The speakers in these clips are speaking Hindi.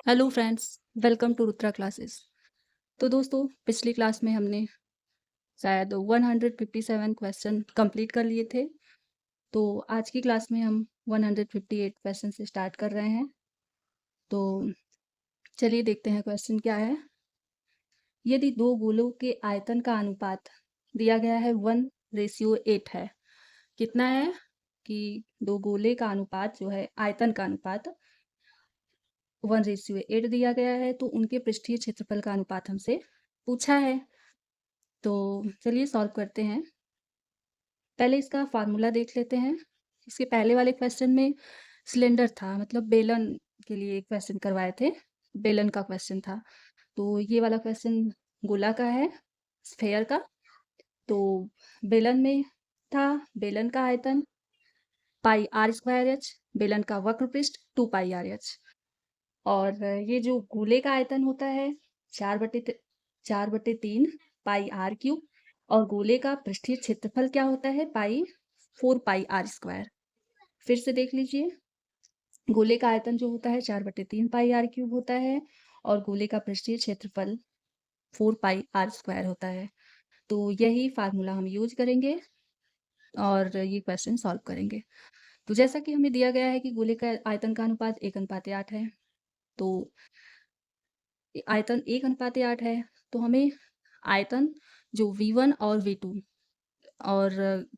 Hello friends, welcome to Rudra classes. तो दोस्तों, पिछली क्लास में हमने शायद 157 क्वेश्चन कंप्लीट कर लिए थे। तो आज की क्लास में हम 158 क्वेश्चन से स्टार्ट कर रहे हैं। तो चलिए देखते हैं क्वेश्चन क्या है। यदि दो गोलों के आयतन का अनुपात दिया गया है 1:8 है। कितना है कि दो गोले का अनुपात जो है आयतन का अनुपात 1:8 दिया गया है, तो उनके पृष्ठीय क्षेत्रफल का अनुपात हमसे पूछा है। तो चलिए सॉल्व करते हैं। पहले इसका फार्मूला देख लेते हैं। इसके पहले वाले क्वेश्चन में सिलेंडर था, मतलब बेलन के लिए क्वेश्चन करवाए थे, बेलन का क्वेश्चन था। तो ये वाला क्वेश्चन गोला का है, स्फेयर का। तो बेलन में था बेलन का आयतन पाई आर स्क्वायर एच, बेलन का वक्र पृष्ठ 2 पाई आर एच। और ये जो गोले का आयतन होता है 4/3 पाई आर क्यूब, और गोले का पृष्ठीय क्षेत्रफल क्या होता है 4 पाई आर स्क्वायर। फिर से देख लीजिए, गोले का आयतन जो होता है 4/3 पाई आर क्यूब होता है, और गोले का पृष्ठीय क्षेत्रफल 4 पाई आर स्क्वायर होता है। तो यही फार्मूला हम यूज करेंगे और ये क्वेश्चन सॉल्व करेंगे। तो जैसा कि हमें दिया गया है कि गोले का आयतन का अनुपात 1:8 है। तो आयतन 1:8 है, तो हमें आयतन जो V1 और V2 और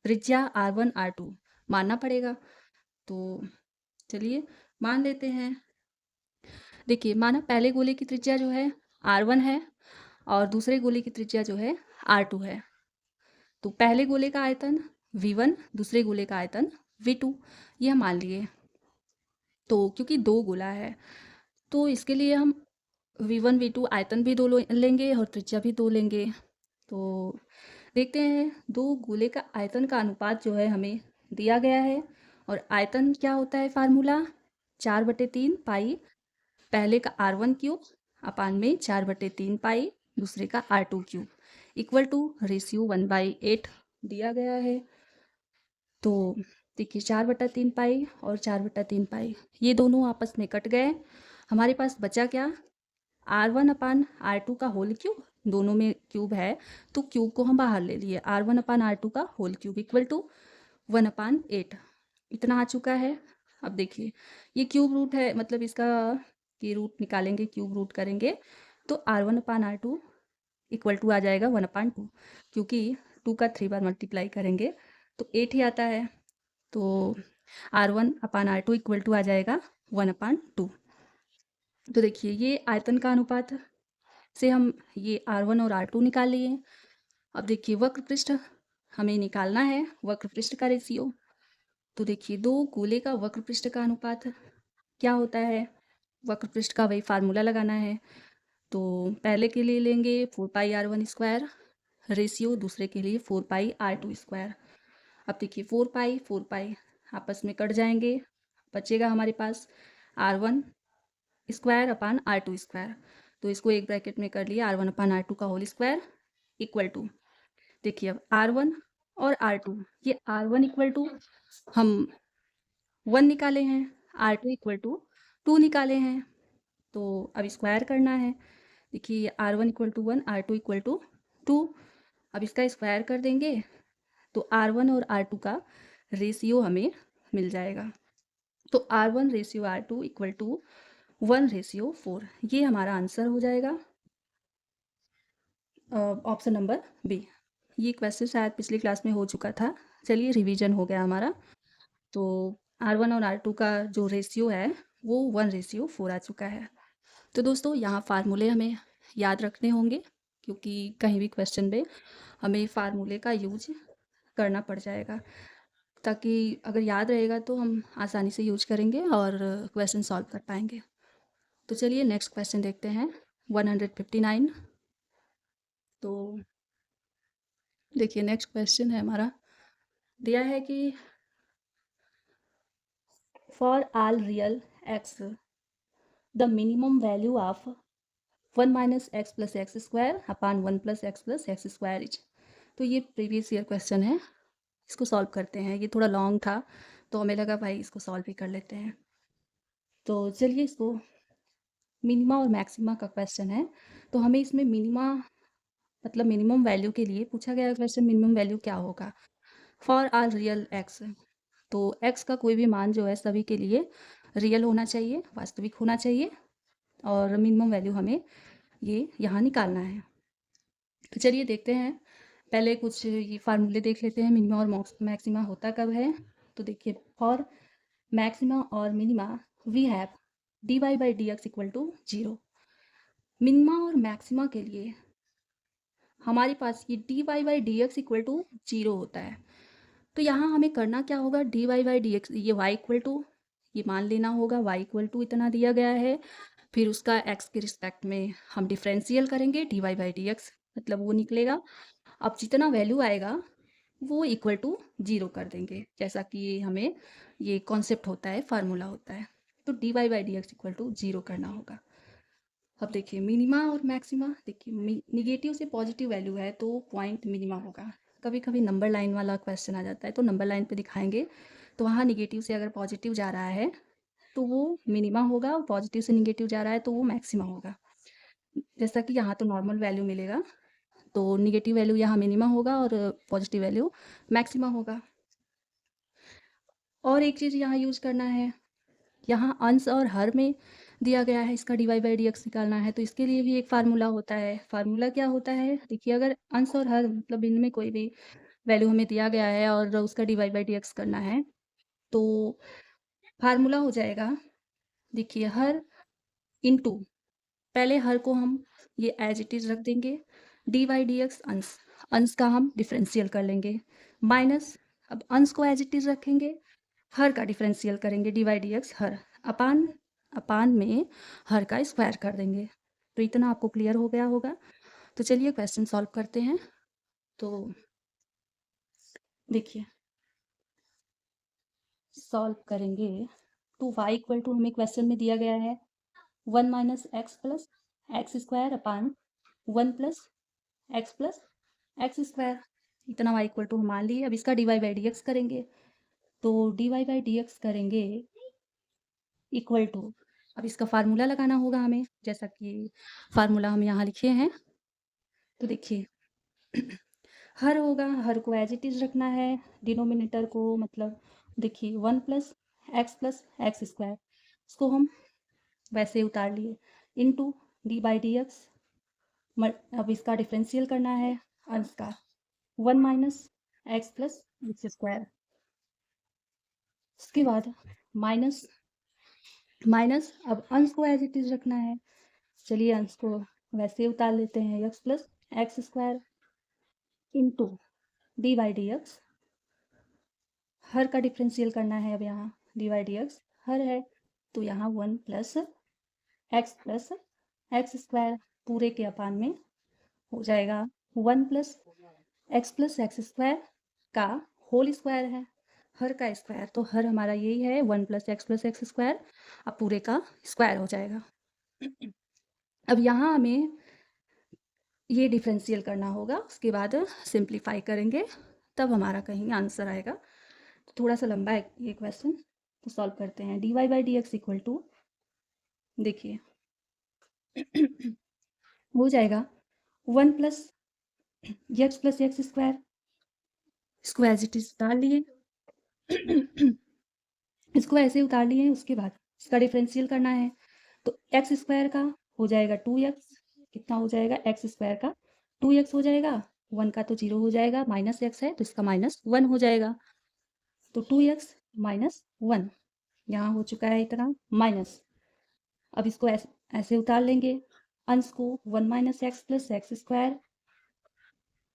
त्रिज्या R1 R2 मानना पड़ेगा। तो चलिए मान लेते हैं। देखिए, माना पहले गोले की त्रिज्या जो है R1 है और दूसरे गोले की त्रिज्या जो है R2 है। तो पहले गोले का आयतन V1, दूसरे गोले का आयतन V2, ये हम मान लिए। तो क्योंकि दो गोला है, तो इसके लिए हम V1 V2 आयतन भी दो लेंगे और त्रिज्या भी दो लेंगे। तो देखते हैं, दो गोले का आयतन का अनुपात जो है हमें दिया गया है, और आयतन क्या होता है फार्मूला 4/3 पाई पहले का R1 क्यूब अपान में 4/3 पाई दूसरे का R2 cube equal two ratio 1/8 दिया गया है। तो देखिए 4/3 पाई और 4/3 पाई ये दोनों आपस में कट गए। हमारे पास बचा क्या, R1 अपान R2 का होल क्यूब, दोनों में क्यूब है तो क्यूब को हम बाहर ले लिए, R1 अपान R2 का होल क्यूब इक्वल टू 1/8 इतना आ चुका है। अब देखिए, ये क्यूब रूट है, मतलब इसका की रूट निकालेंगे, क्यूब रूट करेंगे तो R1 upon R2 equal to आ जाएगा 1/2, क्योंकि 2 का 3 बार मल्टीप्लाई करेंगे तो 8 ही आता है। तो R1 upon R2 equal to आ जाएगा 1/2। तो देखिए, ये आयतन का अनुपात से हम ये R1 और R2 निकाल लिए। अब देखिए, वक्र पृष्ठ हमें निकालना है, वक्र पृष्ठ का रेशियो। तो देखिए, दो गोले का वक्र पृष्ठ का अनुपात क्या होता है, वक्र पृष्ठ का वही फार्मूला लगाना है। तो पहले के लिए लेंगे 4 पाई R1 स्क्वायर रेशियो, दूसरे के लिए 4 पाई R2 स्क्वायर। अब देखिए 4 पाई आपस में कट जाएंगे, बचेगा हमारे पास R1 square upon R2 square. तो इसको एक ब्रैकेट में कर लिया, R1 अपान R2 का होल स्क्वायर इक्वल टू, देखिए अब R1 और R2, ये R1 इक्वल टू हम 1 निकाले हैं, R2 इक्वल टू 2 निकाले हैं। तो अब स्क्वायर करना है। देखिए R1 equal to 1, R2 equal to 2। अब इसका स्क्वायर कर देंगे तो R1 और R2 का रेशियो हमें मिल जाएगा। तो R1 ratio R2 equal to 1:4, ये हमारा आंसर हो जाएगा, ऑप्शन नंबर बी। ये क्वेश्चन शायद पिछली क्लास में हो चुका था, चलिए रिवीजन हो गया हमारा। तो R1 और R2 का जो रेशियो है वो 1:4 आ चुका है। तो दोस्तों, यहाँ फार्मूले हमें याद रखने होंगे, क्योंकि कहीं भी क्वेश्चन में हमें फार्मूले का यूज करना पड़ जाएगा, ताकि अगर याद रहेगा तो हम आसानी से यूज करेंगे और क्वेश्चन सॉल्व कर पाएंगे। तो चलिए नेक्स्ट क्वेश्चन देखते हैं, 159। तो देखिए, नेक्स्ट क्वेश्चन है हमारा, दिया है कि for all real x the minimum value of 1 minus x plus x square upon 1 plus x square is. तो ये प्रीवियस ईयर क्वेश्चन है, इसको सॉल्व करते हैं। ये थोड़ा लॉन्ग था तो हमें लगा भाई इसको सॉल्व भी कर लेते हैं। तो चलिए इसको मिनिमा और मैक्सिमा का क्वेश्चन है, तो हमें इसमें मिनिमा मतलब मिनिमम वैल्यू के लिए पूछा गया क्वेश्चन मिनिमम वैल्यू क्या होगा फॉर आर रियल एक्स। तो एक्स का कोई भी मान जो है सभी के लिए रियल होना चाहिए, वास्तविक होना चाहिए, और मिनिमम वैल्यू हमें ये यहाँ निकालना है। तो चलिए देखते हैं, पहले कुछ ये फार्मूले देख लेते हैं मिनिमा और मैक्सिमा होता कब है। तो देखिए फॉर मैक्सिमा और minima we have d y by d x equal to 0। Minima और मैक्सिमा के लिए हमारे पास ये d y by d x equal to 0 होता है। तो यहाँ हमें करना क्या होगा, d y by d x ये वाई इक्वल टू ये मान लेना होगा, वाई इक्वल टू इतना दिया गया है, फिर उसका एक्स के रिस्पेक्ट में हम डिफरेंशियल करेंगे, d y by d x मतलब वो निकलेगा। अब जितना वैल्यू आएगा वो इक्वल टू 0 कर देंगे, जैसा कि ये हमें ये कॉन्सेप्ट होता है, फार्मूला होता है। तो d y by d x equal to 0 करना होगा। अब देखिए मिनिमा और मैक्सिमा, देखिए निगेटिव से पॉजिटिव वैल्यू है तो पॉइंट मिनिमा होगा। कभी कभी नंबर लाइन वाला क्वेश्चन आ जाता है तो नंबर लाइन पे दिखाएंगे, तो वहाँ निगेटिव से अगर पॉजिटिव जा रहा है तो वो मिनिमा होगा, और पॉजिटिव से निगेटिव जा रहा है तो वो मैक्सिमा होगा। जैसा कि यहाँ तो नॉर्मल वैल्यू मिलेगा, तो निगेटिव वैल्यू यहाँ मिनिमा होगा और पॉजिटिव वैल्यू मैक्सिमा होगा। और एक चीज़ यहाँ यूज करना है, यहाँ अंश और हर में दिया गया है इसका d y by d x निकालना है, तो इसके लिए भी एक फार्मूला होता है। फार्मूला क्या होता है, देखिए अगर अंश और हर मतलब इनमें कोई भी वैल्यू हमें दिया गया है और उसका d y by d x करना है, तो फार्मूला हो जाएगा, देखिए हर इनटू, पहले हर को हम ये एज इट इज़ रख देंगे, डी वाई डी एक्स अंश, अंश का हम डिफरेंशियल कर लेंगे, माइनस, अब अंश को एज इट इज़ रखेंगे, हर का डिफरेंशियल करेंगे, डी वाई डी एक्स हर, अपान अपान में हर का स्क्वायर कर देंगे। तो इतना आपको क्लियर हो गया होगा। तो चलिए क्वेश्चन सॉल्व करते हैं। तो देखिए सॉल्व करेंगे, टू वाई इक्वल टू हमें क्वेश्चन में दिया गया है 1 minus x plus x square upon 1 plus x square, इतना वाई इक्वल टू हम मान लिए। अब इसका d y by d x करेंगे, तो d y by d x करेंगे इक्वल टू, अब इसका फार्मूला लगाना होगा हमें, जैसा कि फार्मूला हम यहाँ लिखे हैं। तो देखिए हर होगा, हर को एज इट इज़ रखना है, डिनोमिनेटर को मतलब देखिए 1 प्लस एक्स स्क्वायर, इसको हम वैसे ही उतार लिए, into D by d x, अब इसका डिफरेंशियल करना है अंश का, 1 minus x plus x square, उसके बाद माइनस माइनस, अब अंश को एज इट इज़ रखना है, चलिए अंश को वैसे ही उतार लेते हैं, x plus x square into d by d x, हर का डिफरेंशियल करना है, अब यहाँ डी बाई डी एक्स हर है, तो यहाँ 1 प्लस एक्स स्क्वायर पूरे के अपान में हो जाएगा 1 प्लस एक्स स्क्वायर का होल स्क्वायर है, हर का स्क्वायर, तो हर हमारा यही है 1 प्लस एक्स स्क्वायर, अब पूरे का स्क्वायर हो जाएगा। अब यहाँ हमें ये डिफरेंशियल करना होगा, उसके बाद सिंप्लीफाई करेंगे, तब हमारा कहीं आंसर आएगा। तो थोड़ा सा लंबा है ये क्वेश्चन, तो सॉल्व करते हैं। D y by d x equal to, देखिए हो जाएगा 1 प्लस एक्स स्क्वायर, इसको एज इट इज उतार लिए इसको ऐसे उतार लिए, उसके बाद इसका डिफरेंशियल करना है, तो एक्स स्क्वायर का हो जाएगा 2x, कितना हो जाएगा एक्स स्क्वायर का 2x हो जाएगा, 1 का तो 0 हो जाएगा, माइनस एक्स है तो इसका -1 हो जाएगा, तो 2x माइनस 1 यहाँ हो चुका है इतना माइनस। अब इसको ऐसे उतार लेंगे अंश को, 1 minus x plus x square,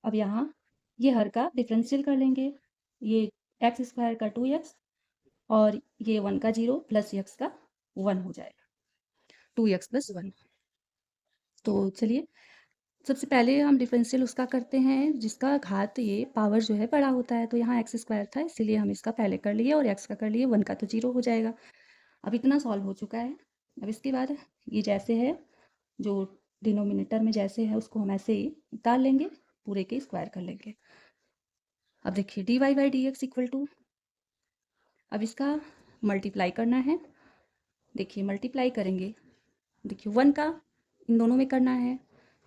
अब यहाँ ये हर का डिफरेंशियल कर लेंगे, ये एक्स स्क्वायर का 2x और ये 1 का 0 प्लस एक्स का 1 हो जाएगा, 2x प्लस 1। तो चलिए सबसे पहले हम डिफरेंशियल उसका करते हैं जिसका घात ये पावर जो है बड़ा होता है, तो यहाँ एक्स स्क्वायर था इसीलिए हम इसका पहले कर लिए और एक्स का कर लिए, 1 का तो 0 हो जाएगा। अब इतना सॉल्व हो चुका है। अब इसके बाद ये जैसे है, जो डिनोमिनेटर में जैसे है उसको हम ऐसे ही उतार लेंगे, पूरे के स्क्वायर कर लेंगे। अब देखिए d y by d x equal to, अब इसका मल्टीप्लाई करना है, देखिए मल्टीप्लाई करेंगे देखिए 1 का इन दोनों में करना है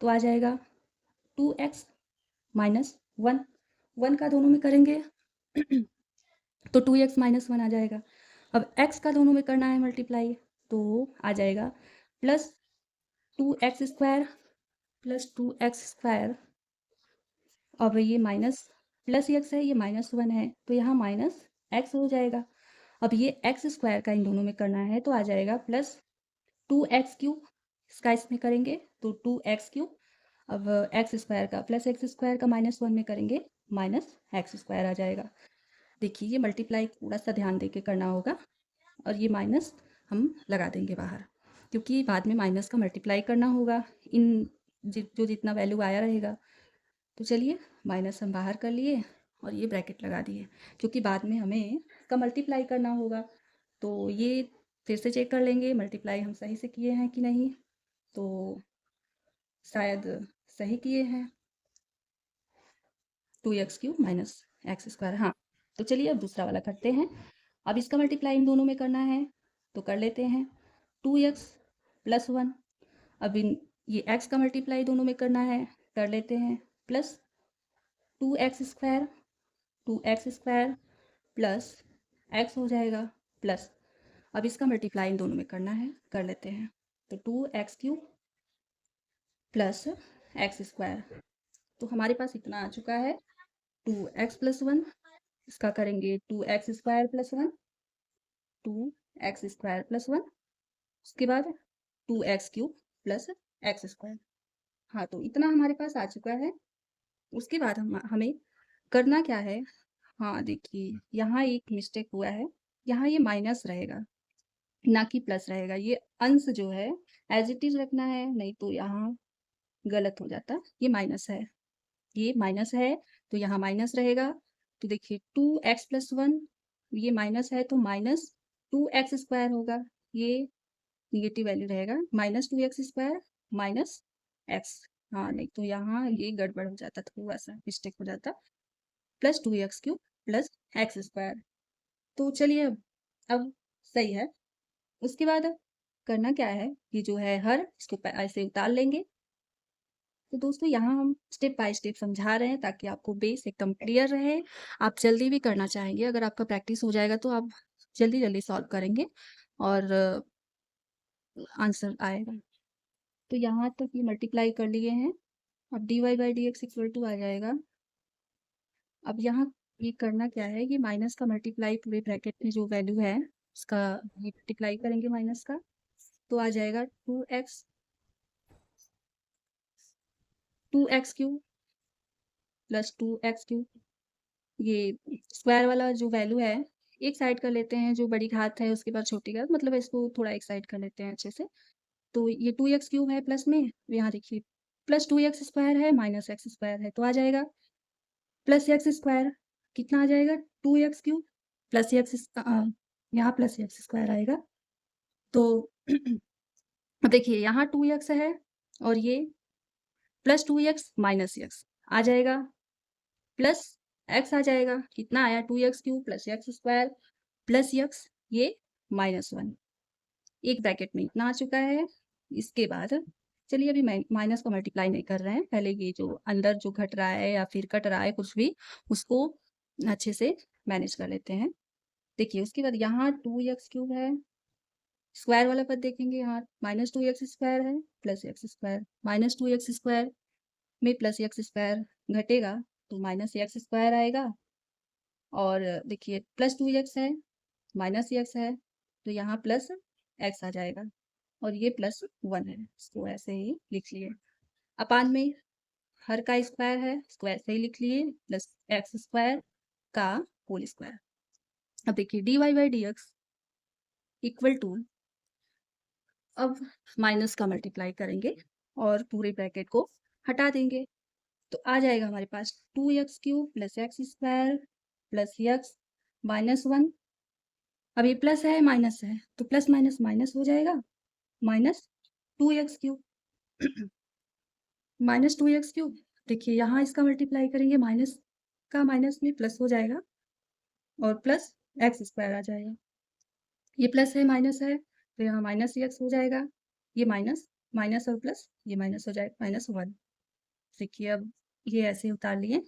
तो आ जाएगा 2x माइनस 1। 1 का दोनों में करेंगे तो 2x माइनस 1 आ जाएगा। अब x का दोनों में करना है मल्टीप्लाई तो आ जाएगा plus 2x square plus 2x square. अब ये माइनस प्लस x है, ये माइनस 1 है तो यहाँ माइनस x हो जाएगा। अब ये x स्क्वायर का इन दोनों में करना है तो आ जाएगा प्लस 2x क्यूब। इसका इसमें करेंगे तो 2x क्यूब। अब x स्क्वायर का प्लस x स्क्वायर का माइनस 1 में करेंगे माइनस x स्क्वायर आ जाएगा। देखिए ये मल्टीप्लाई थोड़ा सा ध्यान दे के करना होगा और ये माइनस हम लगा देंगे बाहर क्योंकि बाद में माइनस का मल्टीप्लाई करना होगा इन जो जितना वैल्यू आया रहेगा। तो चलिए माइनस हम बाहर कर लिए और ये ब्रैकेट लगा दिए क्योंकि बाद में हमें इसका मल्टीप्लाई करना होगा। तो ये फिर से चेक कर लेंगे मल्टीप्लाई हम सही से किए हैं कि नहीं। तो शायद सही किए हैं 2x cube minus x square. हाँ तो चलिए अब दूसरा वाला करते हैं। अब इसका मल्टीप्लाई इन दोनों में करना है तो कर लेते हैं 2x प्लस 1। अब इन ये x का मल्टीप्लाई दोनों में करना है कर लेते हैं plus 2x square 2x square plus x हो जाएगा प्लस। अब इसका मल्टीप्लाई इन दोनों में करना है कर लेते हैं तो 2x cube plus x square. तो हमारे पास इतना आ चुका है 2x प्लस 1। इसका करेंगे 2x square plus 1 2x square plus 1। उसके बाद 2x cube plus x square. हाँ तो इतना हमारे पास आ चुका है। उसके बाद हमें करना क्या है। हाँ देखिए यहाँ एक मिस्टेक हुआ है, यहाँ ये माइनस रहेगा ना कि प्लस रहेगा। ये अंश जो है एज इट इज रखना है नहीं तो यहाँ गलत हो जाता। ये माइनस है, ये माइनस है तो यहाँ माइनस रहेगा। तो देखिए 2x प्लस 1 ये माइनस है तो माइनस 2x स्क्वायर होगा। ये निगेटिव वैल्यू रहेगा minus 2x square minus x। हाँ नहीं तो यहाँ ये गड़बड़ हो जाता, थोड़ा सा मिस्टेक हो जाता। Plus 2x cube plus x square. तो चलिए अब सही है। उसके बाद करना क्या है, ये जो है हर इसको ऐसे उतार लेंगे। तो दोस्तों यहाँ हम स्टेप बाय स्टेप समझा रहे हैं ताकि आपको बेस एकदम क्लियर रहे। आप जल्दी भी करना चाहेंगे, अगर आपका प्रैक्टिस हो जाएगा तो आप जल्दी जल्दी सॉल्व करेंगे और आंसर आएगा। तो यहाँ तक ये मल्टीप्लाई कर लिए हैं। अब dy by d x equal to आ जाएगा। अब यहाँ ये करना क्या है, ये माइनस का मल्टीप्लाई पूरे ब्रैकेट में जो वैल्यू है उसका ये मल्टीप्लाई करेंगे माइनस का तो आ जाएगा 2x cube plus 2x cube. ये स्क्वायर वाला जो वैल्यू है एक साइड कर लेते हैं, जो बड़ी घात है उसके बाद छोटी घात, मतलब इसको थोड़ा एक साइड कर लेते हैं अच्छे से। तो ये 2x क्यूब है प्लस में, यहाँ देखिए प्लस 2x स्क्वायर है माइनस एक्स स्क्वायर है तो आ जाएगा प्लस एक्स स्क्वायर। कितना आ जाएगा 2x क्यूब प्लस एक्स, यहाँ प्लस एक्स स्क्वायर आएगा। तो अब देखिए यहाँ 2x है और ये प्लस 2x माइनस एक्स आ जाएगा प्लस एक्स आ जाएगा। कितना आया 2x cube plus x square plus x ये माइनस 1। एक ब्रैकेट में इतना आ चुका है। इसके बाद चलिए अभी माइनस का मल्टीप्लाई नहीं कर रहे हैं, पहले ये जो अंदर जो घट रहा है या फिर कट रहा है कुछ भी उसको अच्छे से मैनेज कर लेते हैं। देखिए उसके बाद यहाँ 2x क्यूब है, स्क्वायर वाला पद देखेंगे यहाँ माइनस 2x स्क्वायर है plus x square. Minus 2x square में प्लस एक्स स्क्वायर घटेगा तो माइनस एक्स स्क्वायर आएगा। और देखिए प्लस 2x है माइनस एक्स है तो यहाँ प्लस एक्स आ जाएगा और ये प्लस 1 है, इसको ऐसे ही लिख लिए। अपान में हर का स्क्वायर है इसको ऐसे ही लिख लिए प्लस एक्स स्क्वायर का होल स्क्वायर। अब देखिए dy by d x equal to, अब माइनस का मल्टीप्लाई करेंगे और पूरे ब्रैकेट को हटा देंगे तो आ जाएगा हमारे पास 2x cube plus x square plus x minus 1। अब ये प्लस है माइनस है तो प्लस माइनस माइनस हो जाएगा minus 2x cube minus 2x cube. देखिए यहाँ इसका मल्टीप्लाई करेंगे माइनस का माइनस में प्लस हो जाएगा और प्लस एक्स स्क्वायर आ जाएगा। ये प्लस है माइनस है तो यहाँ माइनस एक्स हो जाएगा ये माइनस, माइनस और प्लस, ये माइनस हो जाएगा -1। देखिए अब ये ऐसे उतार लिए,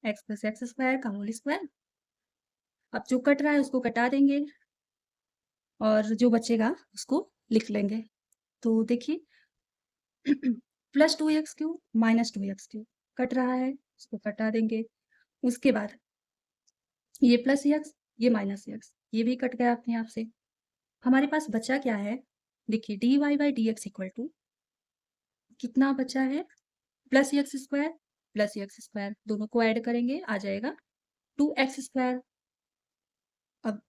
x प्लस एक्स स्क्वायर का होल स्क्वायर। अब जो कट रहा है उसको कटा देंगे और जो बचेगा उसको लिख लेंगे। तो देखिए plus 2x cube minus 2x cube cut रहा है, उसको कटा देंगे। उसके बाद ये प्लस x, ये माइनस x, ये भी कट गया अपने आप से। हमारे पास बचा क्या है? देखिए dy by d x equal to कितना बचा है? Plus x square plus x square, दोनों को ऐड करेंगे आ जाएगा 2x स्क्वायर। अब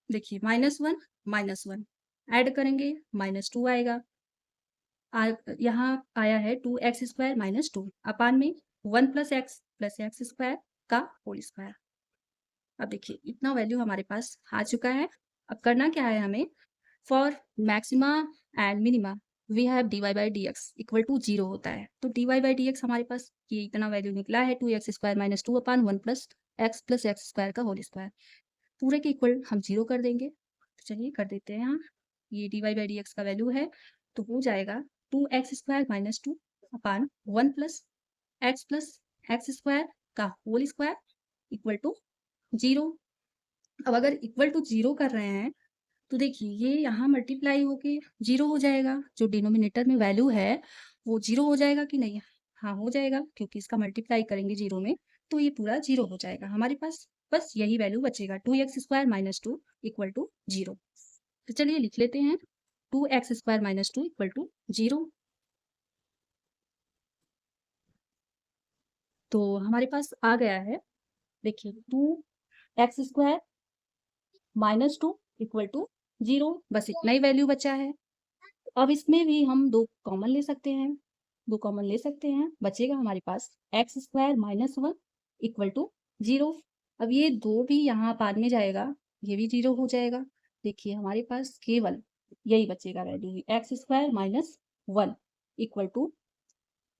देखिए -1 ऐड करेंगे -2 आएगा। यहाँ आया है 2x स्क्वायर -2 अपान में 1 प्लस एक्स स्क्वायर का होल स्क्वायर। अब देखिए इतना वैल्यू हमारे पास आ चुका है। अब करना क्या है हमें? For maxima and minima we have dy by d x equal to 0 होता है। तो dy बाई डी एक्स हमारे पास ये इतना वैल्यू निकला है 2x स्क्वायर -2 अपान 1 प्लस एक्स स्क्वायर का होल स्क्वायर। पूरे के इक्वल हम 0 कर देंगे। तो चलिए कर देते हैं यहाँ। ये dy बाई डी एक्स का वैल्यू है तो हो जाएगा 2x स्क्वायर -2 अपान 1 प्लस एक्स स्क्वायर का होल स्क्वायर इक्वल टू 0। अब अगर इक्वल टू 0 कर रहे हैं तो देखिए ये यहाँ मल्टीप्लाई होके 0 हो जाएगा। जो डिनोमिनेटर में वैल्यू है वो 0 हो जाएगा कि नहीं? हाँ हो जाएगा, क्योंकि इसका मल्टीप्लाई करेंगे 0 में तो ये पूरा 0 हो जाएगा हमारे पास। बस यही वैल्यू बचेगा 2x स्क्वायर -2 इक्वल टू 0। तो चलिए लिख लेते हैं 2x स्क्वायर -2 इक्वल टू 0। तो हमारे पास आ गया है, देखिए 2x स्क्वायर -2 इक्वल टू 0। बस इतना ही वैल्यू बचा है। अब इसमें भी हम 2 कॉमन ले सकते हैं, 2 कॉमन ले सकते हैं। बचेगा हमारे पास एक्स स्क्वायर -1 इक्वल टू 0। अब ये 2 भी यहाँ बाद में जाएगा, ये भी 0 हो जाएगा। देखिए हमारे पास केवल यही बचेगा value, x square -1 equal to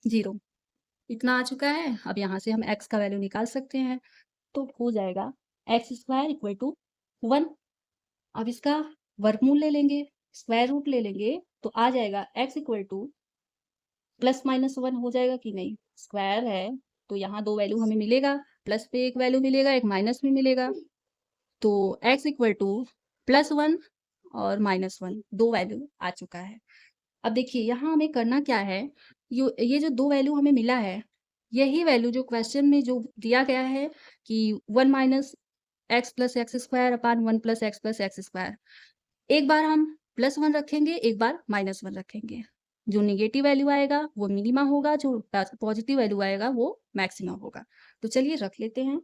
0। इतना आ चुका है। अब यहाँ से हम x का वैल्यू निकाल सकते हैं। तो हो जाएगा एक्स स्क्वायर इक्वल टू 1। अब इसका वर्गमूल ले लेंगे, स्क्वायर रूट ले लेंगे तो आ जाएगा x इक्वल टू +-1 हो जाएगा कि नहीं? स्क्वायर है तो यहाँ 2 वैल्यू हमें मिलेगा, प्लस पे एक वैल्यू मिलेगा, एक माइनस में मिलेगा। तो x इक्वल टू +1 और -1 2 वैल्यू आ चुका है। अब देखिए यहाँ हमें करना क्या है, ये जो 2 वैल्यू हमें मिला है, यही वैल्यू जो क्वेश्चन में जो दिया गया है कि 1 minus x plus x square upon 1 plus x square, एक बार हम +1 रखेंगे, एक बार -1 रखेंगे। जो नेगेटिव वैल्यू आएगा वो मिनिमा होगा, जो पॉजिटिव वैल्यू आएगा वो मैक्सिमम होगा। तो चलिए रख लेते हैं।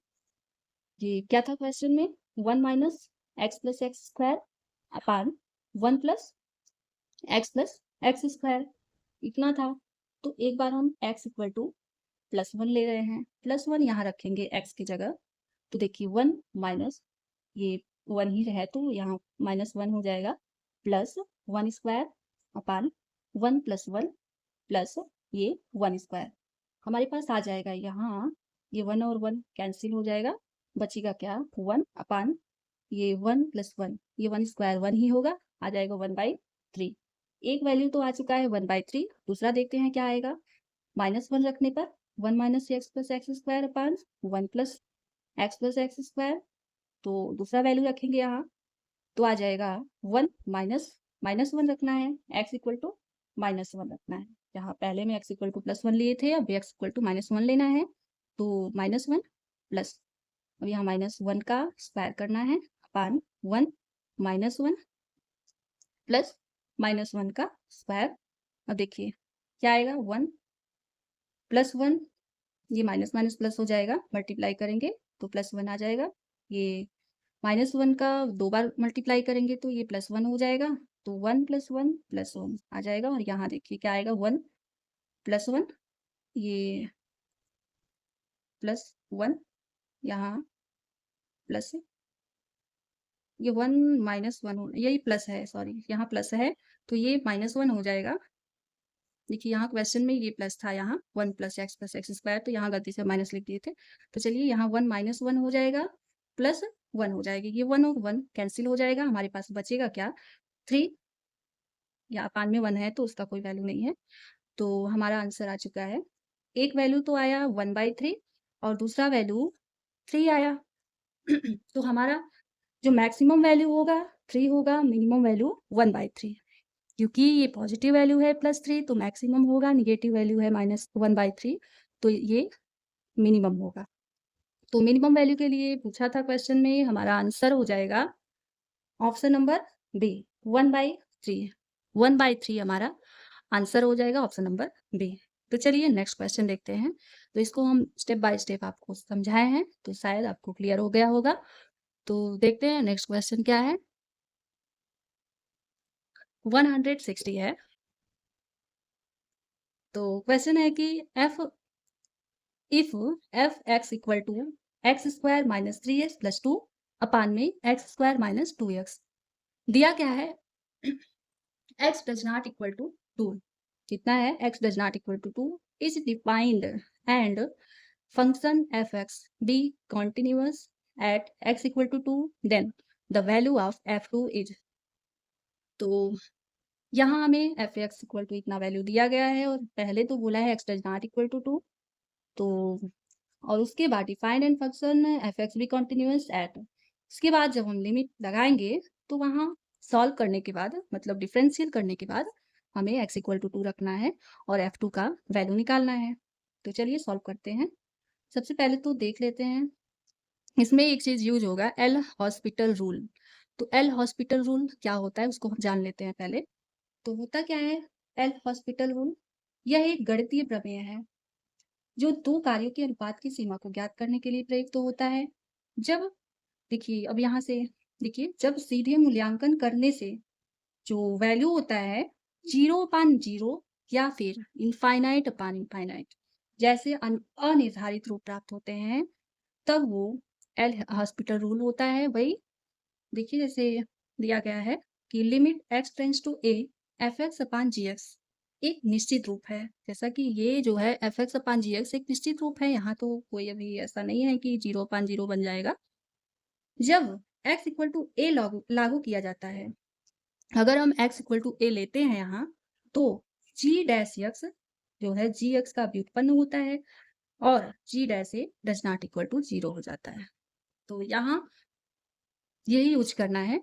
ये क्या था क्वेश्चन में? 1 minus x plus x square upon 1 plus x square, इतना था। तो एक बार हम x इक्वल टू +1 ले रहे हैं, +1 यहाँ रखेंगे x की जगह। तो देखिए 1 माइनस ये 1 ही है तो यहाँ -1 हो जाएगा, प्लस 1 स्क्वायर अपान 1 + 1 प्लस ये 1 स्क्वायर। हमारे पास आ जाएगा यहाँ, ये 1 और 1 कैंसिल हो जाएगा, बचेगा क्या? 1 अपान ये 1 + 1, ये 1 स्क्वायर 1 ही होगा, आ जाएगा 1/3। एक वैल्यू तो आ चुका है 1/3। दूसरा देखते हैं क्या आएगा। -1 रखने पर 1 minus x plus x square upon 1 plus x square. तो दूसरा वैल्यू रखेंगे यहाँ तो आ जाएगा 1 -1 रखना है, x इक्वल टू -1 रखना है। यहाँ पहले में x इक्वल टू +1 लिए थे, अब x इक्वल टू -1 लेना है। तो -1 प्लस, अब यहाँ -1 का स्क्वायर करना है अपान 1 -1 प्लस -1 का स्क्वायर। अब देखिए क्या आएगा, 1 + 1, ये माइनस माइनस प्लस हो जाएगा, मल्टीप्लाई करेंगे तो +1 आ जाएगा। ये -1 का 2 बार मल्टीप्लाई करेंगे तो ये +1 हो जाएगा। तो 1 + 1 + 1 आ जाएगा। और यहाँ देखिए क्या आएगा, 1 + 1, ये +1, यहाँ प्लस, ये 1 -1 यही प्लस है, सॉरी यहाँ प्लस है तो ये -1 हो जाएगा। देखिए यहाँ क्वेश्चन में ये प्लस था, यहाँ 1 प्लस एक्स स्क्वायर, तो यहाँ गलती से माइनस लिख दिए थे। तो चलिए यहाँ 1 -1 हो जाएगा, प्लस 1 हो जाएगी, ये 1 और 1 कैंसिल हो जाएगा। हमारे पास बचेगा क्या? 3। या अपान में 1 है तो उसका कोई वैल्यू नहीं है। तो हमारा आंसर आ चुका है। एक वैल्यू तो आया 1/3 और दूसरा वैल्यू 3 आया। तो हमारा जो मैक्सिमम वैल्यू होगा 3 होगा, मिनिमम वैल्यू 1/3। क्योंकि ये पॉजिटिव वैल्यू है +3 तो मैक्सिमम होगा, नेगेटिव वैल्यू है -1/3 तो ये मिनिमम होगा। तो मिनिमम वैल्यू के लिए पूछा था क्वेश्चन में, हमारा आंसर हो जाएगा ऑप्शन नंबर बी 1/3। 1/3 हमारा आंसर हो जाएगा ऑप्शन नंबर बी। तो चलिए नेक्स्ट क्वेश्चन देखते हैं। तो इसको हम स्टेप बाय स्टेप आपको समझाए हैं तो शायद आपको क्लियर हो गया होगा। तो देखते हैं नेक्स्ट क्वेश्चन क्या है। 160 है। तो क्वेश्चन है कि f if f x equal to x square minus 3x plus 2 upon में एक्स स्क्वायर माइनस 2x दिया क्या है। x does not equal to 2 कितना है, x does not equal to 2 is defined and function fx be continuous at x equal to 2 then the value of f2 is। तो यहाँ हमें एफ एक्स इक्वल टू इतना वैल्यू दिया गया है और पहले तो बोला है x does not equal to 2 तो और उसके बाद defined and function F x B continuous at. उसके बाद जब हम लिमिट लगाएंगे तो वहाँ सॉल्व करने के बाद मतलब डिफरेंशियल करने के बाद हमें x इक्वल टू 2 रखना है और f2 का वैल्यू निकालना है। तो चलिए सॉल्व करते हैं। सबसे पहले तो देख लेते हैं इसमें एक चीज़ यूज होगा एल हॉस्पिटल रूल। तो एल हॉस्पिटल रूल क्या होता है उसको हम जान लेते हैं पहले। तो होता क्या है एल हॉस्पिटल रूल, यह एक गणितीय प्रमेय है जो दो कार्यों के अनुपात की सीमा को ज्ञात करने के लिए प्रयुक्त होता है। जब देखिए अब यहाँ से देखिए जब सीधे मूल्यांकन करने से जो वैल्यू होता है 0/0 या फिर इनफाइनाइट जैसे अनिर्धारित रूप प्राप्त होते हैं तब वो एल हॉस्पिटल रूल होता है। वही देखिए जैसे दिया गया है कि limit x tends to a f(x/gx) एक निश्चित रूप है। जैसा कि ये जो है f(x/gx) एक निश्चित रूप है, यहाँ तो कोई अभी ऐसा नहीं है कि 0/0 बन जाएगा। जब x इक्वल टू a लागू लागू किया जाता है, अगर हम x इक्वल टू a लेते हैं यहाँ तो g डैश x जो है gx का व्युत्पन्न होता है और g dash a does not equal to 0 हो जाता है। तो यहाँ यही यूज करना है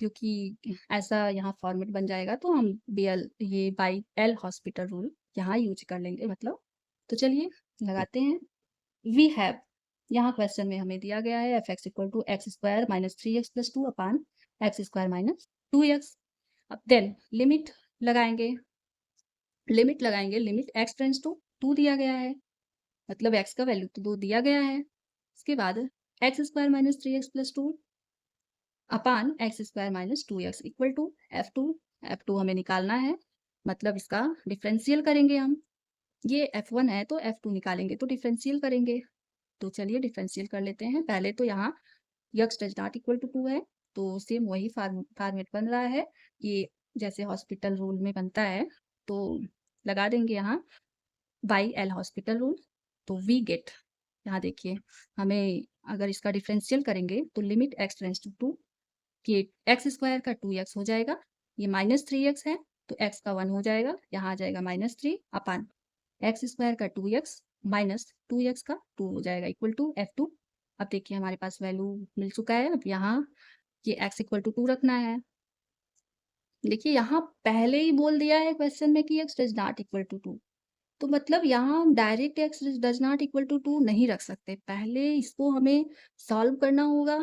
क्योंकि ऐसा यहाँ फॉर्मेट बन जाएगा तो हम BL ये बाई एल हॉस्पिटल रूल यहाँ यूज कर लेंगे मतलब। तो चलिए लगाते हैं। वी हैव यहाँ क्वेश्चन में हमें दिया गया है f x equal to x square minus 3x plus 2 upon x square minus 2x। अब देन लिमिट लगाएंगे लिमिट x टेंड्स टू 2 दिया गया है मतलब x का वैल्यू तो 2 दिया गया है। उसके बाद x square minus 3x plus 2 upon x square minus 2x equal to f two हमें निकालना है मतलब इसका डिफरेंशियल करेंगे हम। ये F1 है तो F2 निकालेंगे तो डिफरेंशियल करेंगे। तो चलिए डिफरेंशियल कर लेते हैं। पहले तो यहाँ x does not equal to 2 है तो सेम वही फॉर्मेट बन रहा है ये जैसे हॉस्पिटल रूल में बनता है। तो लगा देंगे यहाँ बाई एल हॉस्पिटल रूल। तो वी गेट यहाँ देखिए हमें अगर इसका डिफरेंशियल करेंगे तो लिमिट x टेंड्स टू 2 कि एक्स स्क्वायर का 2x हो जाएगा, ये -3x है तो x का 1 हो जाएगा, यहाँ आ जाएगा -3 अपान एक्स स्क्वायर का 2x माइनस 2x का 2 हो जाएगा इक्वल टू F2। अब देखिए हमारे पास वैल्यू मिल चुका है। अब यहाँ ये x इक्वल टू 2 रखना है। देखिए यहाँ पहले ही बोल दिया है क्वेश्चन में कि x does not equal to 2 तो मतलब यहाँ हम direct x does not equal to 2 नहीं रख सकते, पहले इसको हमें सॉल्व करना होगा।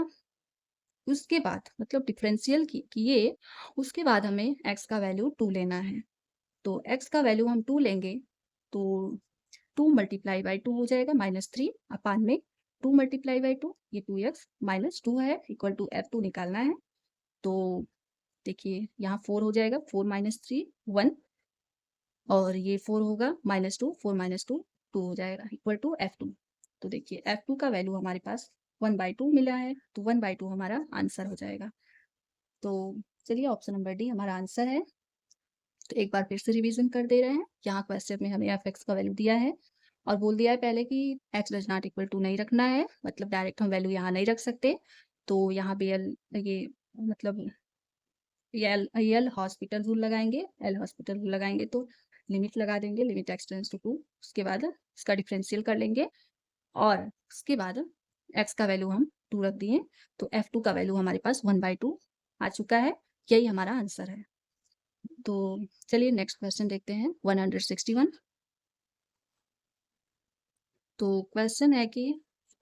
उसके बाद मतलब डिफरेंशियल किए उसके बाद हमें x का वैल्यू 2 लेना है। तो x का वैल्यू हम 2 लेंगे तो 2 मल्टीप्लाई बाई 2 हो जाएगा -3 अपान में 2 मल्टीप्लाई बाई 2 ये 2x माइनस 2 है इक्वल टू F2 निकालना है। तो देखिए यहाँ 4 हो जाएगा 4 माइनस 3 1 और ये 4 होगा -2 4 माइनस 2 2 हो जाएगा इक्वल टू F2। तो देखिए F2 का वैल्यू हमारे पास 1/2 मिला है तो 1/2 हमारा आंसर हो जाएगा। तो चलिए ऑप्शन नंबर डी हमारा आंसर है। तो एक बार फिर से रिवीजन कर दे रहे हैं। यहाँ क्वेश्चन में हमें एफ एक्स का वैल्यू दिया है और बोल दिया है पहले कि x does not equal to नहीं रखना है मतलब डायरेक्ट हम वैल्यू यहाँ नहीं रख सकते। तो यहाँ BL ये मतलब एल हॉस्पिटल रूल लगाएंगे, एल हॉस्पिटल रूल लगाएंगे तो लिमिट लगा देंगे, लिमिट एक्स टेंड्स टू 2। उसके बाद इसका डिफरेंशियल कर लेंगे और उसके बाद एक्स का वैल्यू हम 2 रख दिए, तो F2 का वैल्यू हमारे पास 1/2 आ चुका है। यही हमारा आंसर है। तो चलिए नेक्स्ट क्वेश्चन देखते हैं 161। तो क्वेश्चन है कि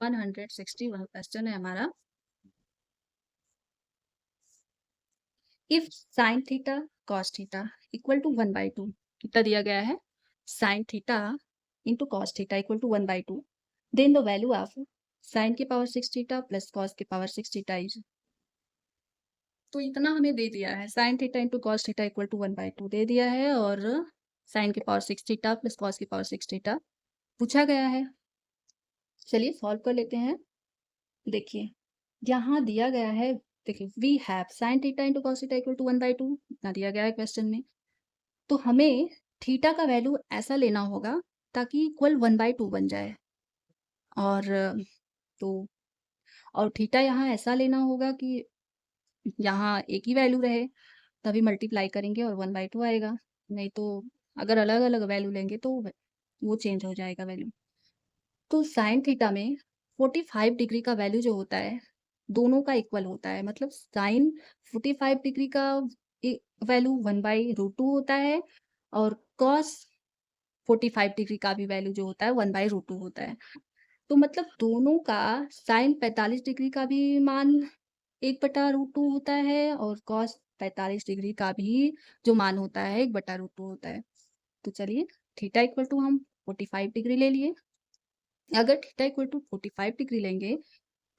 161 क्वेश्चन है हमारा, if sine theta cos theta equal to 1/2, कितना दिया गया है, sine theta into cos theta equal to 1/2, then the value of sine की पावर 6 थीटा प्लस कॉस की पावर 6 थीटा इज। तो इतना हमें दे दिया है, sine theta into cos theta equal to 1/2 दे दिया है और साइन की पावर 6 थीटा प्लस कॉस की पावर 6 थीटा पूछा गया है। चलिए सॉल्व कर लेते हैं। देखिए यहाँ दिया गया है, देखिए we have sine theta into cos theta equal to 1/2 इतना दिया गया है क्वेश्चन में। तो हमें थीटा का वैल्यू ऐसा लेना होगा ताकि इक्वल 1/2 बन जाए, और तो और थीटा यहाँ ऐसा लेना होगा कि यहाँ एक ही वैल्यू रहे, तभी मल्टीप्लाई करेंगे और 1/2 आएगा। नहीं तो अगर अलग अलग वैल्यू लेंगे तो वो चेंज हो जाएगा वैल्यू। तो साइन थीटा में 45 डिग्री का वैल्यू जो होता है दोनों का इक्वल होता है, मतलब साइन 45 डिग्री का वैल्यू 1/√2 होता है और कॉस 45 डिग्री का भी वैल्यू जो होता है 1/√2 होता है। तो मतलब दोनों का साइन 45 डिग्री का भी मान 1/√2 होता है और कॉस 45 डिग्री का भी जो मान होता है 1/√2 होता है। तो चलिए थीटा इक्वल टू हम 45 डिग्री ले लिए। अगर थीटा इक्वल टू 45 डिग्री लेंगे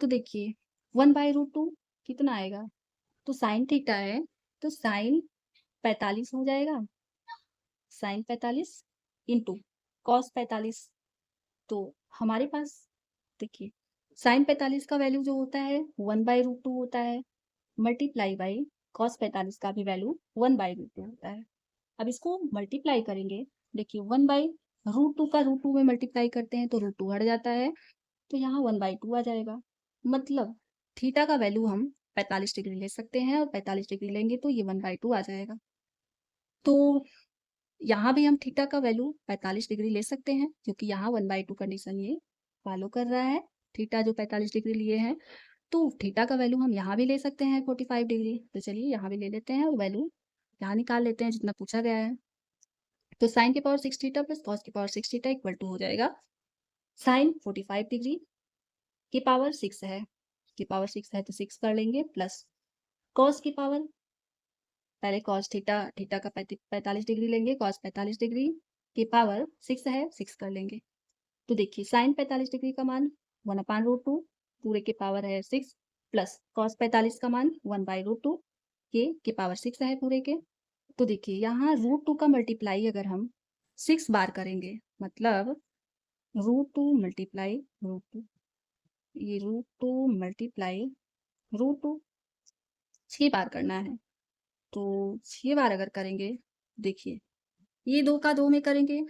तो देखिए 1/√2 कितना आएगा, तो साइन थीटा है तो साइन 45 हो जाएगा, साइन 45 इंटू कॉस 45। तो हमारे पास देखिए साइन 45 का वैल्यू जो होता है 1/√2 होता है, मल्टीप्लाई बाई कॉस 45 का भी वैल्यू 1/√2 होता है। अब इसको मल्टीप्लाई करेंगे, देखिए 1/√2 का √2 में मल्टीप्लाई करते हैं तो √2 हट जाता है, तो यहाँ 1/2 आ जाएगा। मतलब थीटा का वैल्यू हम 45 डिग्री ले सकते हैं और 45 डिग्री लेंगे तो ये 1/2 आ जाएगा। तो यहाँ भी हम थीटा का वैल्यू 45 डिग्री ले सकते हैं क्योंकि यहाँ 1/2 कंडीशन ये फॉलो कर रहा है, थीटा जो 45 डिग्री लिए हैं। तो थीटा का वैल्यू हम यहाँ भी ले सकते हैं 45 डिग्री, तो चलिए यहाँ भी ले लेते हैं और वैल्यू यहाँ निकाल लेते हैं जितना पूछा गया है। तो साइन की पावर 6 थीटा प्लस कॉस की पावर 6 थीटा इक्वल टू हो जाएगा साइन 45 डिग्री की पावर 6 है, की पावर 6 है तो 6 कर लेंगे, प्लस कॉस की पावर, पहले कॉस थीटा, थीटा का 45 डिग्री लेंगे, कॉस 45 डिग्री की पावर 6 है, 6 कर लेंगे। तो देखिए साइन 45 डिग्री का मान 1/√2 पूरे के पावर है 6, प्लस कॉस 45 का मान 1/√2 के पावर 6 है पूरे के। तो देखिए यहाँ √2 का मल्टीप्लाई अगर हम 6 बार करेंगे, मतलब √2 मल्टीप्लाई √2, ये √2 मल्टीप्लाई √2 6 बार करना है। तो 6 बार अगर करेंगे, देखिए ये 2 का 2 में करेंगे,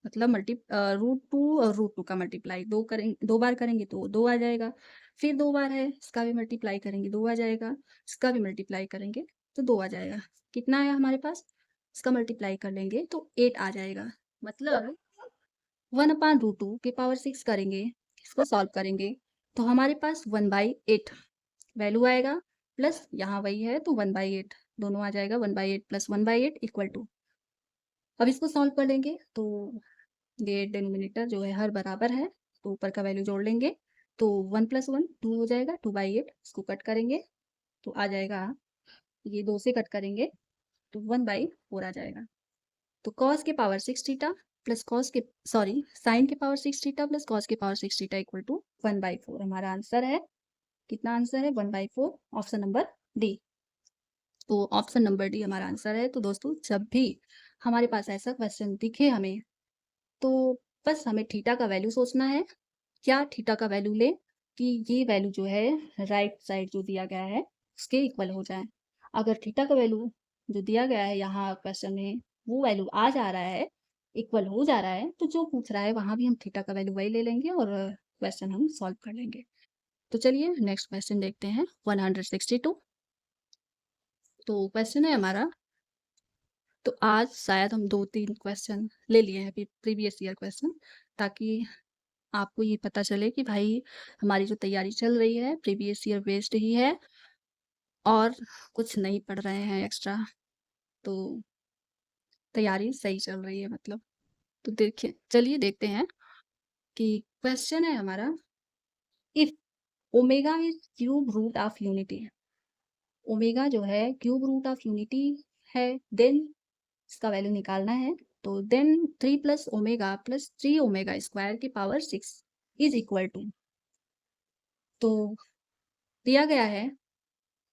मतलब √2 और √2 का मल्टीप्लाई 2 करेंगे, 2 बार करेंगे तो 2 आ जाएगा। फिर 2 बार है, इसका भी मल्टीप्लाई करेंगे 2 आ जाएगा, इसका भी मल्टीप्लाई करेंगे तो 2 आ जाएगा। कितना आया हमारे पास, इसका मल्टीप्लाई कर लेंगे तो 8 आ जाएगा। मतलब 1/√2 के पावर 6 करेंगे, इसको सॉल्व करेंगे तो हमारे पास 1/8 वैल्यू आएगा, प्लस यहाँ वही है तो 1/8 दोनों आ जाएगा, 1/8 प्लस 1/8 इक्वल टू। अब इसको सॉल्व कर लेंगे तो ये डिनोमिनेटर जो है हर बराबर है तो ऊपर का वैल्यू जोड़ लेंगे तो 1 + 1 2 हो जाएगा, 2/8 इसको कट करेंगे तो आ जाएगा, ये 2 से कट करेंगे तो 1/4 आ जाएगा। तो कॉस के पावर 6 थीटा प्लस कॉस के सॉरी साइन के पावर 6 थीटा प्लस कॉस के पावर 6 थीटा इक्वल टू 1/4 हमारा आंसर है। कितना आंसर है, 1/4, ऑप्शन नंबर डी। तो ऑप्शन नंबर डी हमारा आंसर है। तो दोस्तों जब भी हमारे पास ऐसा क्वेश्चन दिखे हमें, तो बस हमें थीटा का वैल्यू सोचना है, क्या थीटा का वैल्यू ले कि ये वैल्यू जो है राइट साइड जो दिया गया है उसके इक्वल हो जाए। अगर थीटा का वैल्यू जो दिया गया है यहाँ क्वेश्चन में वो वैल्यू आ जा रहा है, इक्वल हो जा रहा है, तो जो पूछ रहा है वहां भी हम थीटा का वैल्यू वही ले लेंगे और क्वेश्चन हम सॉल्व कर लेंगे। तो चलिए नेक्स्ट क्वेश्चन देखते हैं 162। तो क्वेश्चन है हमारा, तो आज शायद हम 2-3 क्वेश्चन ले लिए हैं प्रीवियस ईयर क्वेश्चन, ताकि आपको ये पता चले कि भाई हमारी जो तैयारी चल रही है प्रीवियस ईयर बेस्ड ही है और कुछ नहीं पढ़ रहे हैं एक्स्ट्रा, तो तैयारी सही चल रही है मतलब। तो देखिए, चलिए देखते हैं कि क्वेश्चन है हमारा, if omega is cube root of unity. Omega जो है क्यूब रूट ऑफ यूनिटी है, देन इसका वैल्यू निकालना है। तो then 3 plus omega plus 3 omega square की पावर 6 इज इक्वल टू, तो दिया गया है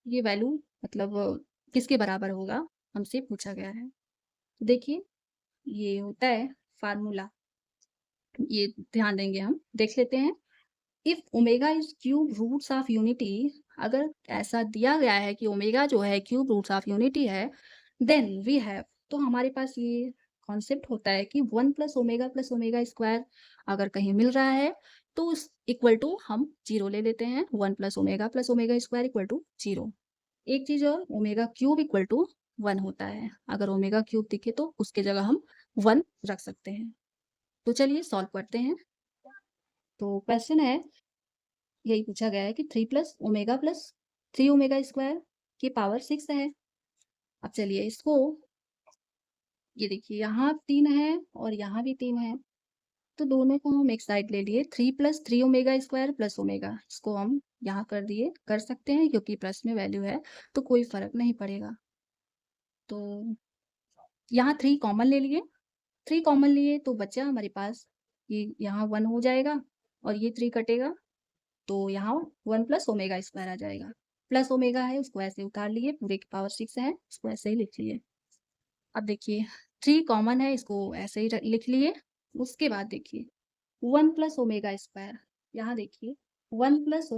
ये वैल्यू मतलब किसके बराबर होगा, हमसे पूछा गया है। तो देखिए, ये होता है फार्मूला, ये ध्यान देंगे, हम देख लेते हैं। If omega is cube roots of unity, अगर ऐसा दिया गया है कि ओमेगा जो है क्यूब रूट्स ऑफ यूनिटी है, देन वी हैव, तो हमारे पास ये कॉन्सेप्ट होता है कि 1 प्लस ओमेगा स्क्वायर अगर कहीं मिल रहा है तो उस इक्वल टू हम 0 ले लेते हैं। 1 plus omega square equal to 0। एक चीज और, ओमेगा क्यूब इक्वल टू 1 होता है। अगर ओमेगा क्यूब दिखे तो उसके जगह हम 1 रख सकते हैं। तो चलिए सॉल्व करते हैं। तो क्वेश्चन है, यही पूछा गया है कि 3 प्लस 3 ओमेगा स्क्वायर की पावर 6 है। अब चलिए इसको, ये देखिए यहाँ 3 है और यहाँ भी 3 है, तो दोनों को हम एक साइड ले लिए। 3 plus 3 omega square plus omega, इसको हम यहाँ कर दिए, कर सकते हैं क्योंकि प्लस में वैल्यू है तो कोई फर्क नहीं पड़ेगा। तो यहाँ 3 कॉमन ले लिए, 3 कॉमन लिए तो बचा हमारे पास, ये यहाँ 1 हो जाएगा और ये 3 कटेगा, तो यहाँ 1 प्लस ओमेगा स्क्वायर आ जाएगा। प्लस ओमेगा है उसको ऐसे उतार लिए, पूरे की पावर 6 है उसको ऐसे ही लिख लिए। अब देखिए 3 कॉमन है, इसको ऐसे ही लिख लिए। उसके बाद देखिए 1 प्लस ओमेगा स्क्वायर, यहाँ देखिए 1 plus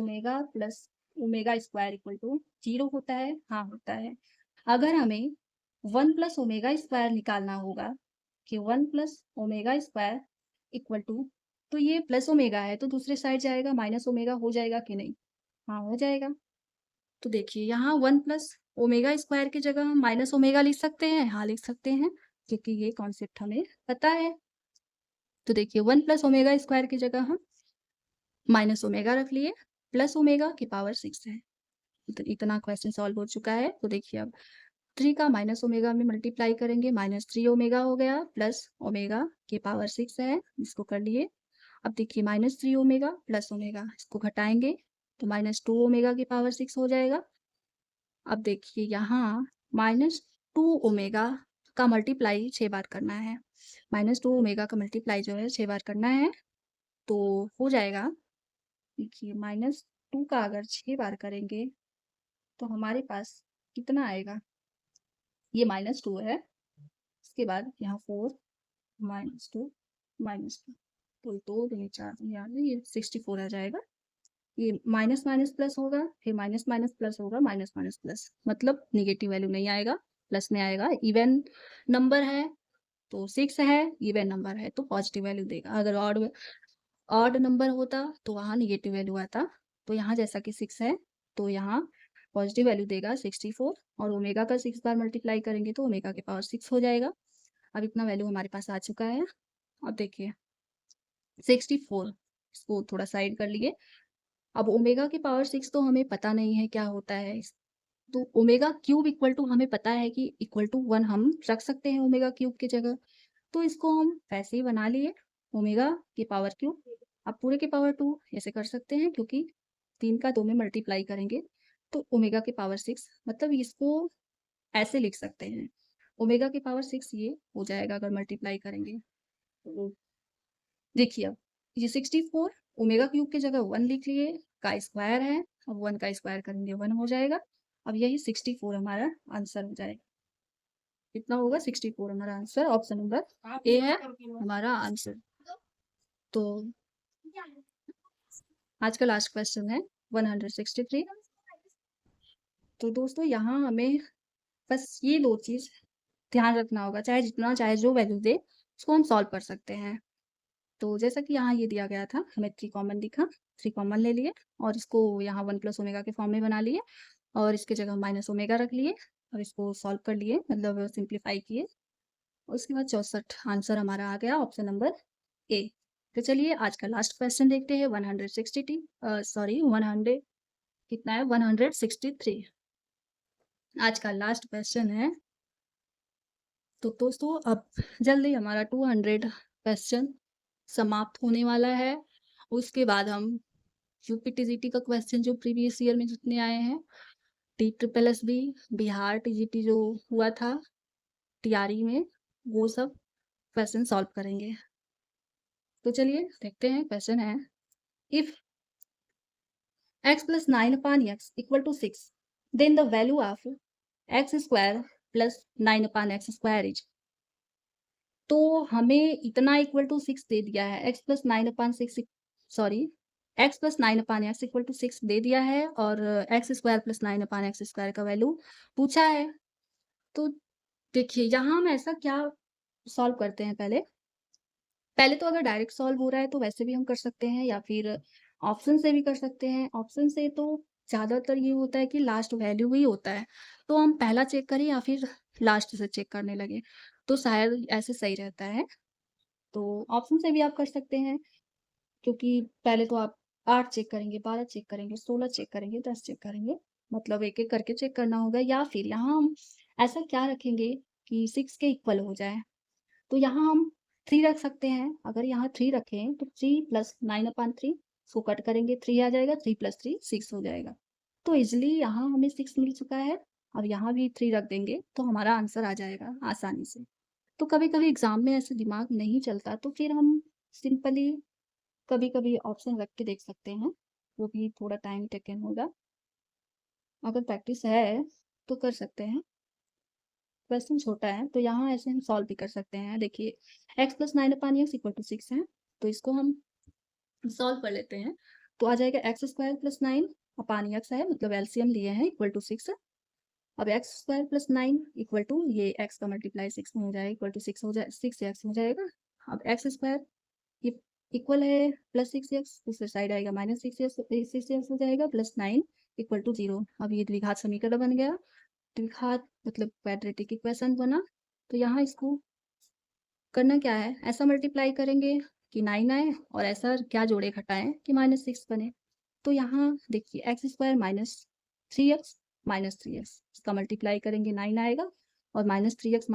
omega square equal to 0 होता है, हाँ होता है। अगर हमें 1 प्लस ओमेगा स्क्वायर निकालना होगा कि 1 plus omega square equal to, तो ये प्लस ओमेगा है तो दूसरे साइड जाएगा, माइनस ओमेगा हो जाएगा कि नहीं, हाँ हो जाएगा। तो देखिए यहाँ 1 प्लस ओमेगा स्क्वायर की जगह हम माइनस ओमेगा लिख सकते हैं, हाँ लिख सकते हैं क्योंकि ये कॉन्सेप्ट हमें पता है। तो देखिए 1 प्लस ओमेगा स्क्वायर की जगह हम माइनस ओमेगा रख लिए, प्लस ओमेगा की पावर 6 है। इतना क्वेश्चन सॉल्व हो चुका है। तो देखिए अब 3 का माइनस ओमेगा में मल्टीप्लाई करेंगे, -3 ओमेगा हो गया, प्लस ओमेगा की पावर 6 है, इसको कर लिए। अब देखिए -3 ओमेगा प्लस ओमेगा, इसको घटाएंगे तो -2 ओमेगा की पावर 6 हो जाएगा। अब देखिए यहाँ -2 ओमेगा का मल्टीप्लाई 6 बार करना है, -2 ओमेगा का मल्टीप्लाई जो है 6 बार करना है, तो हो जाएगा, देखिए -2 का अगर 6 बार करेंगे तो हमारे पास कितना आएगा, ये -2 है, इसके बाद यहाँ 4 -2 -2, तो 2 दूनी 4 यानी ये 64 आ जाएगा। ये माइनस माइनस प्लस होगा, फिर माइनस माइनस प्लस होगा, माइनस माइनस प्लस, मतलब निगेटिव वैल्यू नहीं आएगा, प्लस में आएगा। इवन नंबर है तो 6 है, इवन नंबर है तो पॉजिटिव वैल्यू देगा। अगर ऑड नंबर होता तो वहाँ निगेटिव वैल्यू आता। तो यहाँ जैसा कि 6 है तो यहाँ पॉजिटिव वैल्यू देगा 64, और ओमेगा का 6 बार मल्टीप्लाई करेंगे तो ओमेगा के पावर 6 हो जाएगा। अब इतना वैल्यू हमारे पास आ चुका है। अब देखिए 64, इसको थोड़ा साइड कर लिए। अब ओमेगा की पावर 6 तो हमें पता नहीं है क्या होता है, तो ओमेगा क्यूब इक्वल टू हमें पता है कि इक्वल टू 1 हम रख सकते हैं ओमेगा क्यूब की जगह, तो इसको हम वैसे ही बना लिए, ओमेगा की पावर क्यूब। अब पूरे की पावर 2 ऐसे कर सकते हैं क्योंकि 3 का 2 में मल्टीप्लाई करेंगे तो ओमेगा की पावर 6, मतलब इसको ऐसे लिख सकते हैं, ओमेगा की पावर 6 ये हो जाएगा अगर मल्टीप्लाई करेंगे। तो देखिए अब ये 64 ओमेगा क्यूब की जगह 1 लिख लिए, का स्क्वायर है, अब 1 का स्क्वायर करेंगे 1 हो जाएगा। अब यही 64 हमारा आंसर हो जाएगा। कितना होगा 64 हमारा आंसर, ऑप्शन नंबर ए है हमारा आंसर। तो आज का लास्ट क्वेश्चन है 163। तो दोस्तों यहाँ हमें बस ये 2 चीज ध्यान रखना होगा, चाहे जितना चाहे जो वैल्यू दे उसको हम सॉल्व कर सकते हैं। तो जैसा कि यहाँ ये दिया गया था, हमें 3 कॉमन दिखा, 3 कॉमन ले लिए और इसको यहाँ 1 प्लस ओमेगा के फॉर्म में बना लिए और इसके जगह माइनस ओमेगा रख लिए। अब इसको सॉल्व कर लिए, मतलब सिंप्लीफाई किए। उसके बाद 64 आंसर हमारा आ गया, ऑप्शन नंबर ए। तो चलिए आज का लास्ट क्वेश्चन देखते हैं। 100 कितना है, 163। आज का लास्ट क्वेश्चन है। तो दोस्तों अब जल्दी हमारा 200 क्वेश्चन समाप्त होने वाला है। उसके बाद हम यूपीटीजीटी का क्वेश्चन जो प्रीवियस ईयर में जितने आए हैं, T triple S B, Bihar TGT जो हुआ था टीआरई में, वो सब क्वेश्चन सॉल्व करेंगे। तो चलिए देखते हैं। क्वेश्चन है, if x plus 9 upon x equal to 6, then the value of x square plus 9 upon x square is। तो हमें इतना इक्वल टू 6 दे दिया है, x plus 9 upon 6, sorry x plus 9 upon x equal to 6 दे दिया है, और x square plus 9 upon x square का वैल्यू पूछा है। तो देखिए यहाँ हम ऐसा क्या सॉल्व करते हैं। पहले तो अगर डायरेक्ट सॉल्व हो रहा है तो वैसे भी हम कर सकते हैं, या फिर ऑप्शन से भी कर सकते हैं। ऑप्शन से तो ज़्यादातर ये होता है कि लास्ट वैल्यू ही होता है, तो हम पहला चेक करें या फिर लास्ट से चेक करने लगे, तो शायद ऐसे सही रहता है। तो ऑप्शन से भी आप कर सकते हैं, क्योंकि पहले तो आप 8 चेक करेंगे, 12 चेक करेंगे, 16 चेक करेंगे, 10 चेक करेंगे, मतलब एक-एक करके चेक करना होगा। या फिर यहाँ हम ऐसा क्या रखेंगे कि 6 के इक्वल हो जाए, तो यहाँ हम 3 रख सकते हैं। अगर यहाँ 3 रखें तो 3 प्लस 9/3, इसको कट करेंगे, 3 आ जाएगा, 3 प्लस 3 6 हो जाएगा। तो ईज़िली यहाँ हमें 6 मिल चुका है। अब यहाँ भी 3 रख देंगे तो हमारा आंसर आ जाएगा आसानी से। तो कभी-कभी एग्ज़ाम में ऐसे दिमाग नहीं चलता, तो फिर हम सिंपली कभी-कभी ऑप्शन रख के देख सकते हैं, वो भी थोड़ा टाइम टेकन होगा। अगर प्रैक्टिस है तो कर सकते हैं। क्वेश्चन छोटा है तो यहाँ ऐसे हम सॉल्व भी कर सकते हैं। देखिए x plus 9/x equal to 6 है, तो इसको हम सॉल्व कर लेते हैं। तो आ जाएगा एक्स स्क्वायर प्लस 9/x है, मतलब एलसीएम लिए हैं, इक्वल टू 6। अब x square plus 9 equal to ये x का मल्टीप्लाई 6 में हो जाएगा, इक्वल टू 6 हो जाए, 6x हो जाएगा। अब एक्स स्क्वायर ये इक्वल है प्लस 6x, दूसरी साइड आएगा माइनस 6x हो जाएगा, प्लस 9 इक्वल टू 0। अब ये द्विघात समीकरण बन गया, द्विघात मतलब क्वाड्रेटिक इक्वेशन बना। तो यहाँ इसको करना क्या है, ऐसा मल्टीप्लाई करेंगे कि 9 आए, और ऐसा क्या जोड़े घटाएं कि -6 बने। तो यहाँ देखिए एक्स स्क्वायर -3x इसका मल्टीप्लाई करेंगे 9 आएगा, और -3x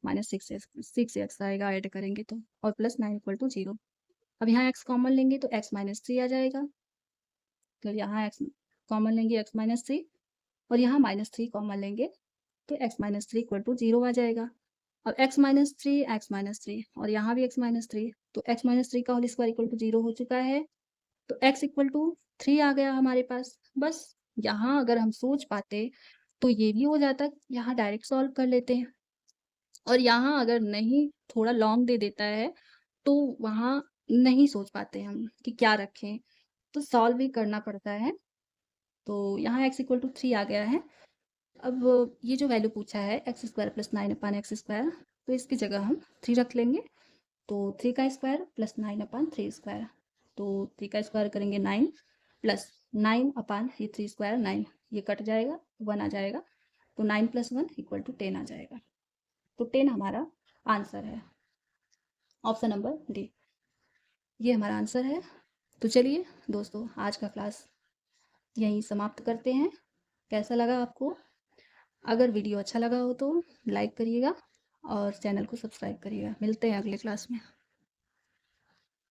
-6x आएगा ऐड करेंगे तो, और प्लस 9 इक्वल टू 0। अब यहाँ x कॉमन लेंगे तो x -3 आ जाएगा, तो यहाँ x कॉमन लेंगे x -3, और यहाँ -3 कॉमन लेंगे तो x -3 इक्वल टू 0 आ जाएगा। अब x -3 और यहाँ भी x -3, तो x -3 का होल स्क्वायर इक्वल टू 0 हो चुका है। तो x इक्वल टू 3 आ गया हमारे पास। बस यहाँ अगर हम सोच पाते तो ये भी हो जाता, यहाँ डायरेक्ट सॉल्व कर लेते हैं। और यहाँ अगर नहीं, थोड़ा लॉन्ग दे देता है तो वहाँ नहीं सोच पाते हम कि क्या रखें, तो सॉल्व भी करना पड़ता है। तो यहाँ x इक्वल टू 3 आ गया है। अब ये जो वैल्यू पूछा है एक्स स्क्वायर प्लस 9/x², तो इसकी जगह हम 3 रख लेंगे। तो 3 का स्क्वायर प्लस 9/3², तो 3 का स्क्वायर करेंगे 9 प्लस 9 ये 3 स्क्वायर 9, ये कट जाएगा, 1 आ जाएगा, तो 9 + 1 = 10 आ जाएगा। तो 10 हमारा आंसर है, ऑप्शन नंबर डी, ये हमारा आंसर है। तो चलिए दोस्तों आज का क्लास यहीं समाप्त करते हैं। कैसा लगा आपको? अगर वीडियो अच्छा लगा हो तो लाइक करिएगा और चैनल को सब्सक्राइब करिएगा। मिलते हैं अगले क्लास में।